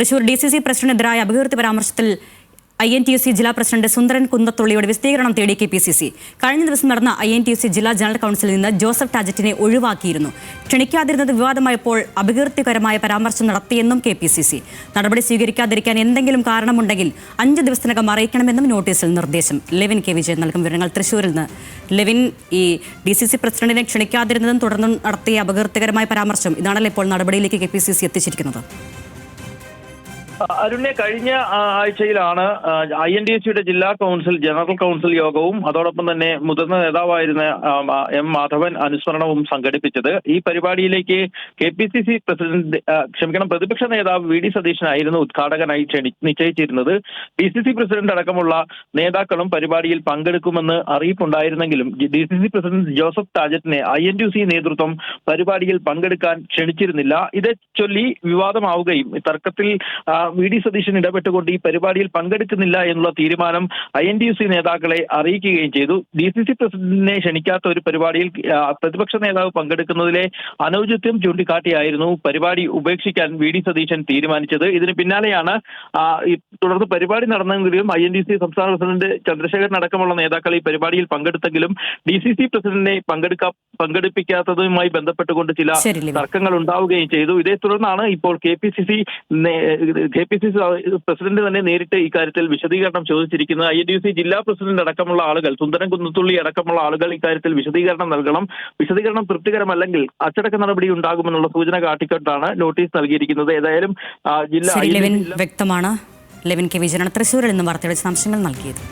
Thrissur DCC പ്രസിഡന്റിനെതിരായ അപകീർത്തി പരാമർശത്തിൽ INTUC ജില്ലാ president സുന്ദരൻ കുന്നത്തുള്ളിയുടെ വിശദീകരണം തേടി KPCC. കഴിഞ്ഞ ദിവസം നടന്ന INTUC ജില്ലാ ജനറൽ കൗൺസിലിൽ നിന്ന് ജോസഫ് ടാജറ്റിനെ ഒഴിവാക്കിയിരുന്നു. ക്ഷണിക്കാതിരുന്നത് വിവാദമായപ്പോൾ അപകീർത്തികരമായ പരാമർശം നടത്തിയെന്നും KPCC. നടപടി സ്വീകരിക്കാതിരിക്കാൻ എന്തെങ്കിലും കാരണമുണ്ടെങ്കിൽ 5 ദിവസത്തിനകം അറിയിക്കണമെന്നും നോട്ടീസിൽ നിർദ്ദേശം. Levin K. വിജയൻ നൽകും വിവരങ്ങൾ തൃശൂരിൽ നിന്ന്. ലെവിൻ, ഈ DCC പ്രസിഡന്റിനെ ക്ഷണിക്കാതിരുന്നതും തുടർന്ന് നടത്തിയ അപകീർത്തികരമായ പരാമർശം, ഇതാണല്ലോ ഇപ്പോൾ നടപടിയിലേക്ക് KPCC എത്തിച്ചിരിക്കുന്നത്. അരുണെ, കഴിഞ്ഞ ആഴ്ചയിലാണ് INTUCയുടെ ജില്ലാ കൗൺസിൽ ജനറൽ കൗൺസിൽ യോഗവും അതോടൊപ്പം തന്നെ മുതിർന്ന നേതാവായിരുന്ന M. മാധവൻ അനുസ്മരണവും സംഘടിപ്പിച്ചത്. ഈ പരിപാടിയിലേക്ക് KPCC പ്രതിപക്ഷ നേതാവ് VD സതീശനായിരുന്നു ഉദ്ഘാടകനായി നിശ്ചയിച്ചിരുന്നത്. DCC പ്രസിഡന്റ് അടക്കമുള്ള നേതാക്കളും പരിപാടിയിൽ പങ്കെടുക്കുമെന്ന് അറിയിപ്പുണ്ടായിരുന്നെങ്കിലും DCC പ്രസിഡന്റ് ജോസഫ് ടാജറ്റിനെ INTUC നേതൃത്വം പരിപാടിയിൽ പങ്കെടുക്കാൻ ക്ഷണിച്ചിരുന്നില്ല. ഇതേ ചൊല്ലി വിവാദമാവുകയും തർക്കത്തിൽ VD സതീശൻ ഇടപെട്ടുകൊണ്ട് ഈ പരിപാടിയിൽ പങ്കെടുക്കുന്നില്ല എന്നുള്ള തീരുമാനം INTUC നേതാക്കളെ അറിയിക്കുകയും ചെയ്തു. DCC പ്രസിഡന്റിനെ ക്ഷണിക്കാത്ത ഒരു പരിപാടിയിൽ പ്രതിപക്ഷ നേതാവ് പങ്കെടുക്കുന്നതിലെ അനൗചിത്യം ചൂണ്ടിക്കാട്ടിയായിരുന്നു പരിപാടി ഉപേക്ഷിക്കാൻ VD സതീശൻ തീരുമാനിച്ചത്. ഇതിന് പിന്നാലെയാണ് തുടർന്ന് പരിപാടി നടന്നെങ്കിലും INTUC സംസ്ഥാന പ്രസിഡന്റ് ചന്ദ്രശേഖരൻ അടക്കമുള്ള നേതാക്കൾ ഈ പരിപാടിയിൽ പങ്കെടുത്തെങ്കിലും DCC പ്രസിഡന്റിനെ പങ്കെടുപ്പിക്കാത്തതുമായി ബന്ധപ്പെട്ടുകൊണ്ട് ചില തർക്കങ്ങൾ ഉണ്ടാവുകയും ചെയ്തു. ഇതേ തുടർന്നാണ് ഇപ്പോൾ KPCC പ്രസിഡന്റ് തന്നെ നേരിട്ട് ഇക്കാര്യത്തിൽ വിശദീകരണം ചോദിച്ചിരിക്കുന്നത്. INTUC ജില്ലാ പ്രസിഡന്റ് അടക്കമുള്ള ആളുകൾ, സുന്ദരൻ കുന്നത്തുള്ളി അടക്കമുള്ള ആളുകൾ ഇക്കാര്യത്തിൽ വിശദീകരണം നൽകണം. വിശദീകരണം തൃപ്തികരമല്ലെങ്കിൽ അച്ചടക്ക നടപടി ഉണ്ടാകുമെന്നുള്ള സൂചന കാട്ടിക്കൊണ്ടാണ് നോട്ടീസ് നൽകിയിരിക്കുന്നത്. ഏതായാലും വ്യക്തമാണ്. Levin K. വിജയനാണ് തൃശ്ശൂരിൽ നിന്ന് വാർത്തയുടെ വിശദാംശങ്ങൾ നൽകിയത്.